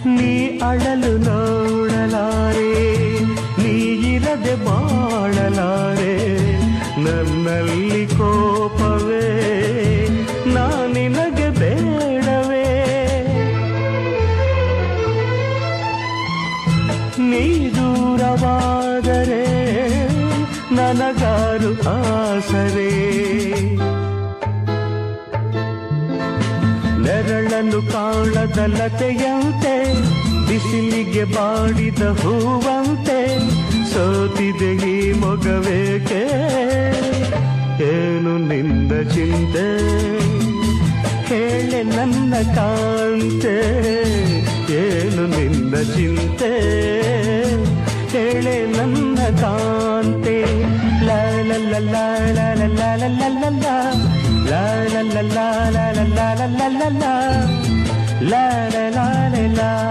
ನೀ ಅಳಲು ನೋಡಲಾರೆ, ನೀ ಇರದೆ ಬಾಳಲಾರೆ. ನನ್ನಲ್ಲಿ ಕೋಪವೇ ನಿನಗೆ ಬೇಡವೇ? ನೀ ದೂರವಾದರೆ ನನಗಾರು ಆಸರೆ. ನೆರಳನ್ನು ಕಾಣದ ಲತೆಯಂತೆ, ಬಿಸಿಲಿಗೆ ಬಾಡಿದ ಹೂವಂತೆ, ಸೋತಿದೆ ಈ ಮೊಗವೇಕೆ? ಏನು ನಿನ್ನ ಚಿಂತೆ ಹೇಳೆ ನನ್ನ ಕಾಂತೆ? ಏನು ನಿನ್ನ ಚಿಂತೆ ಹೇಳೆ ನನ್ನ ಕಾಂತೆ? ಲಾ ಲ ಲ ಲಾ ಲ ಲ ಲ ಲ ಲ ಲ ಲಾ ಲಾ ಲ ಲ ಲಾ ಲ ಲ ಲ ಲ ಲ ಲಾ ಲಾ ಲ ಲ ಲಾ.